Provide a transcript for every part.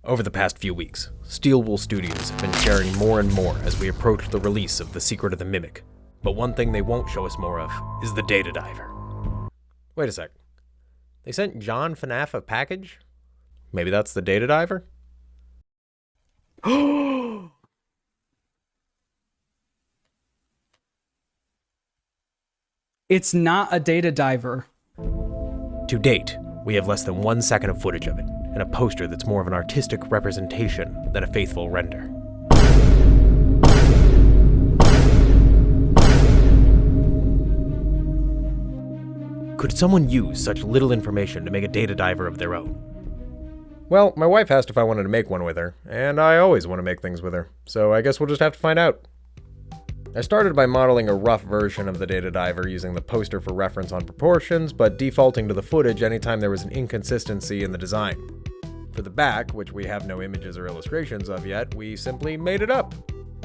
Over the past few weeks, Steelwool Studios have been sharing more and more as we approach the release of The Secret of the Mimic. But one thing they won't show us more of is the Data Diver. Wait a sec. They sent John FNAF a package? Maybe that's the Data Diver? It's not a data diver. To date, we have less than 1 second of footage of it, and a poster that's more of an artistic representation than a faithful render. Could someone use such little information to make a data diver of their own? Well, my wife asked if I wanted to make one with her, and I always want to make things with her, so I guess we'll just have to find out. I started by modeling a rough version of the data diver using the poster for reference on proportions, but defaulting to the footage anytime there was an inconsistency in the design. For the back, which we have no images or illustrations of yet, we simply made it up.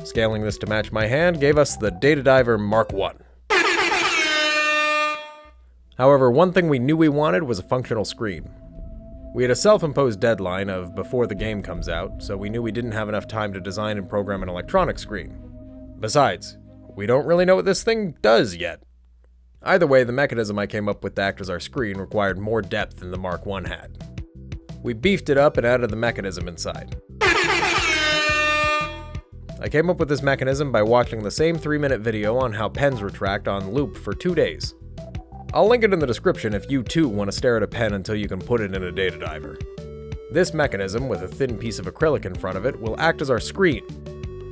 Scaling this to match my hand gave us the Data Diver Mark I. However, one thing we knew we wanted was a functional screen. We had a self-imposed deadline of before the game comes out, so we knew we didn't have enough time to design and program an electronic screen. Besides, we don't really know what this thing does yet. Either way, the mechanism I came up with to act as our screen required more depth than the Mark I had. We beefed it up and added the mechanism inside. I came up with this mechanism by watching the same 3-minute video on how pens retract on loop for 2 days. I'll link it in the description if you too want to stare at a pen until you can put it in a data diver. This mechanism, with a thin piece of acrylic in front of it, will act as our screen.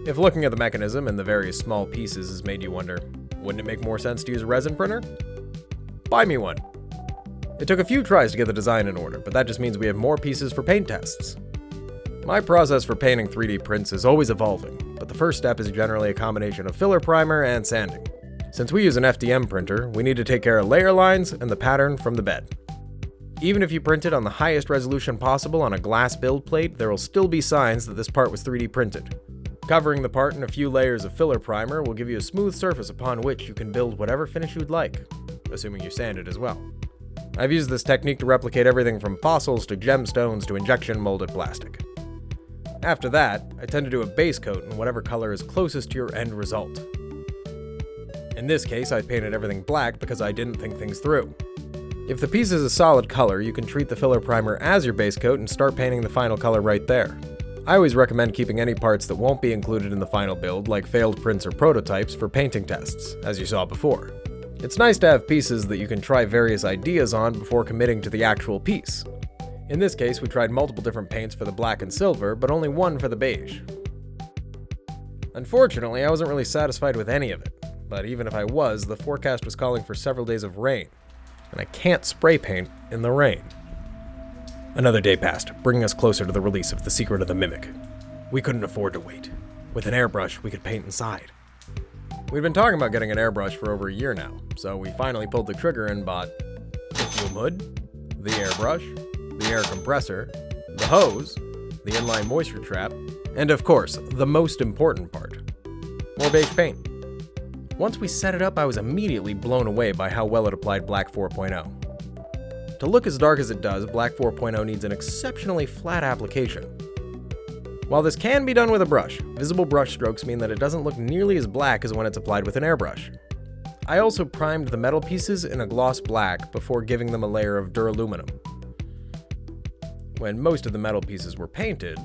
If looking at the mechanism and the various small pieces has made you wonder, wouldn't it make more sense to use a resin printer? Buy me one. It took a few tries to get the design in order, but that just means we have more pieces for paint tests. My process for painting 3D prints is always evolving, but the first step is generally a combination of filler primer and sanding. Since we use an FDM printer, we need to take care of layer lines and the pattern from the bed. Even if you print it on the highest resolution possible on a glass build plate, there will still be signs that this part was 3D printed. Covering the part in a few layers of filler primer will give you a smooth surface upon which you can build whatever finish you'd like, assuming you sand it as well. I've used this technique to replicate everything from fossils to gemstones to injection molded plastic. After that, I tend to do a base coat in whatever color is closest to your end result. In this case, I painted everything black because I didn't think things through. If the piece is a solid color, you can treat the filler primer as your base coat and start painting the final color right there. I always recommend keeping any parts that won't be included in the final build, like failed prints or prototypes, for painting tests, as you saw before. It's nice to have pieces that you can try various ideas on before committing to the actual piece. In this case, we tried multiple different paints for the black and silver, but only one for the beige. Unfortunately, I wasn't really satisfied with any of it, but even if I was, the forecast was calling for several days of rain, and I can't spray paint in the rain. Another day passed, bringing us closer to the release of The Secret of the Mimic. We couldn't afford to wait. With an airbrush, we could paint inside. We'd been talking about getting an airbrush for over a year now, so we finally pulled the trigger and bought the fume hood, the airbrush, the air compressor, the hose, the inline moisture trap, and of course, the most important part, more beige paint. Once we set it up, I was immediately blown away by how well it applied Black 4.0. To look as dark as it does, Black 4.0 needs an exceptionally flat application. While this can be done with a brush, visible brush strokes mean that it doesn't look nearly as black as when it's applied with an airbrush. I also primed the metal pieces in a gloss black before giving them a layer of duraluminum. When most of the metal pieces were painted,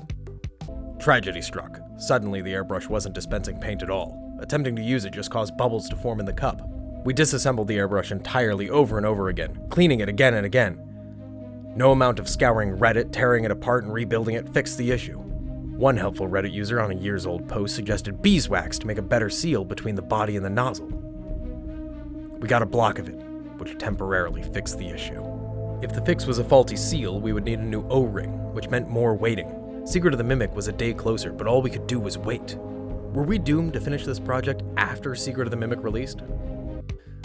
tragedy struck. Suddenly the airbrush wasn't dispensing paint at all. Attempting to use it just caused bubbles to form in the cup. We disassembled the airbrush entirely over and over again, cleaning it again and again. No amount of scouring Reddit, tearing it apart, and rebuilding it fixed the issue. One helpful Reddit user on a years-old post suggested beeswax to make a better seal between the body and the nozzle. We got a block of it, which temporarily fixed the issue. If the fix was a faulty seal, we would need a new O-ring, which meant more waiting. Secret of the Mimic was a day closer, but all we could do was wait. Were we doomed to finish this project after Secret of the Mimic released?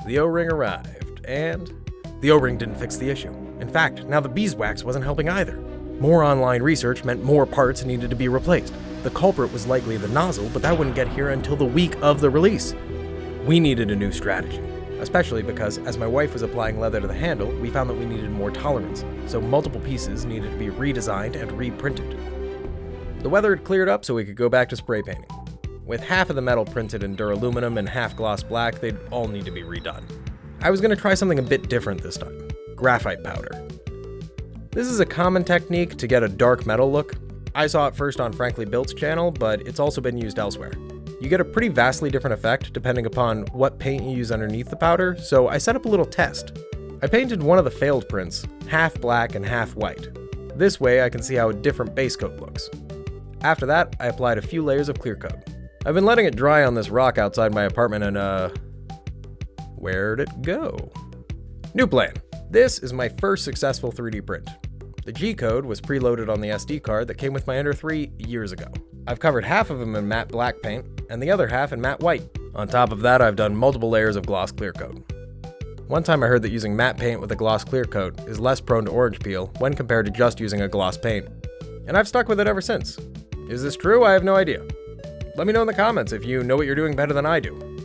The O-ring arrived, and the O-ring didn't fix the issue. In fact, now the beeswax wasn't helping either. More online research meant more parts needed to be replaced. The culprit was likely the nozzle, but that wouldn't get here until the week of the release. We needed a new strategy, especially because as my wife was applying leather to the handle, we found that we needed more tolerance, so multiple pieces needed to be redesigned and reprinted. The weather had cleared up so we could go back to spray painting. With half of the metal printed in duraluminum and half gloss black, they'd all need to be redone. I was going to try something a bit different this time. Graphite powder. This is a common technique to get a dark metal look. I saw it first on Frankly Built's channel, but it's also been used elsewhere. You get a pretty vastly different effect depending upon what paint you use underneath the powder, so I set up a little test. I painted one of the failed prints, half black and half white. This way I can see how a different base coat looks. After that, I applied a few layers of clear coat. I've been letting it dry on this rock outside my apartment and where'd it go? New plan. This is my first successful 3D print. The G-code was preloaded on the SD card that came with my Ender 3 years ago. I've covered half of them in matte black paint, and the other half in matte white. On top of that, I've done multiple layers of gloss clear coat. One time I heard that using matte paint with a gloss clear coat is less prone to orange peel when compared to just using a gloss paint. And I've stuck with it ever since. Is this true? I have no idea. Let me know in the comments if you know what you're doing better than I do.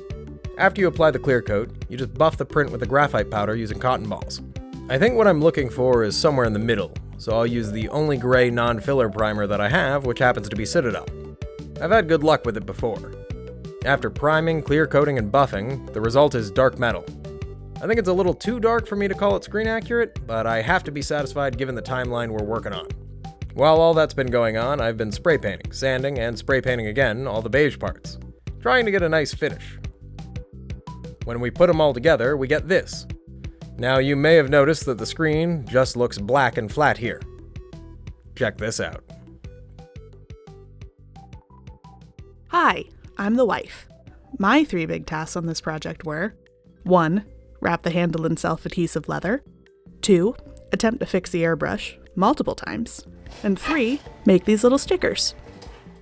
After you apply the clear coat, you just buff the print with the graphite powder using cotton balls. I think what I'm looking for is somewhere in the middle, so I'll use the only gray non-filler primer that I have, which happens to be Citadel. I've had good luck with it before. After priming, clear coating, and buffing, the result is dark metal. I think it's a little too dark for me to call it screen accurate, but I have to be satisfied given the timeline we're working on. While all that's been going on, I've been spray painting, sanding, and spray painting again all the beige parts, trying to get a nice finish. When we put them all together, we get this. Now you may have noticed that the screen just looks black and flat here. Check this out. Hi, I'm the wife. My 3 big tasks on this project were 1. Wrap the handle in self-adhesive leather. 2. Attempt to fix the airbrush multiple times. And 3. Make these little stickers.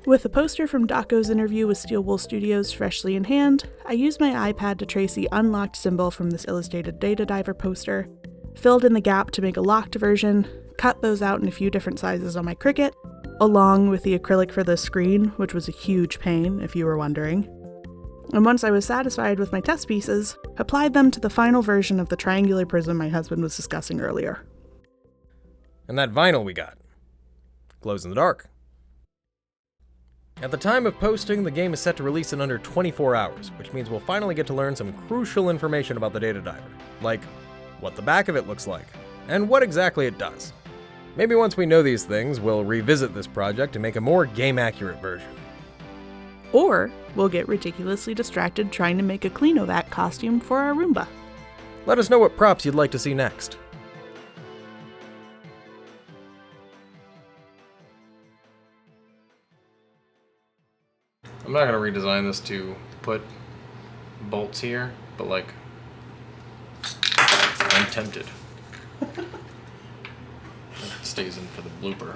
With a poster from Daco's interview with Steel Wool Studios freshly in hand, I used my iPad to trace the unlocked symbol from this illustrated data diver poster, filled in the gap to make a locked version, cut those out in a few different sizes on my Cricut, along with the acrylic for the screen, which was a huge pain if you were wondering. And once I was satisfied with my test pieces, applied them to the final version of the triangular prism my husband was discussing earlier. And that vinyl we got. Glows in the dark. At the time of posting, the game is set to release in under 24 hours, which means we'll finally get to learn some crucial information about the data diver, like what the back of it looks like, and what exactly it does. Maybe once we know these things, we'll revisit this project and make a more game-accurate version. Or we'll get ridiculously distracted trying to make a Cleanovac costume for our Roomba. Let us know what props you'd like to see next. I'm not going to redesign this to put bolts here, but like, I'm tempted. It stays in for the blooper.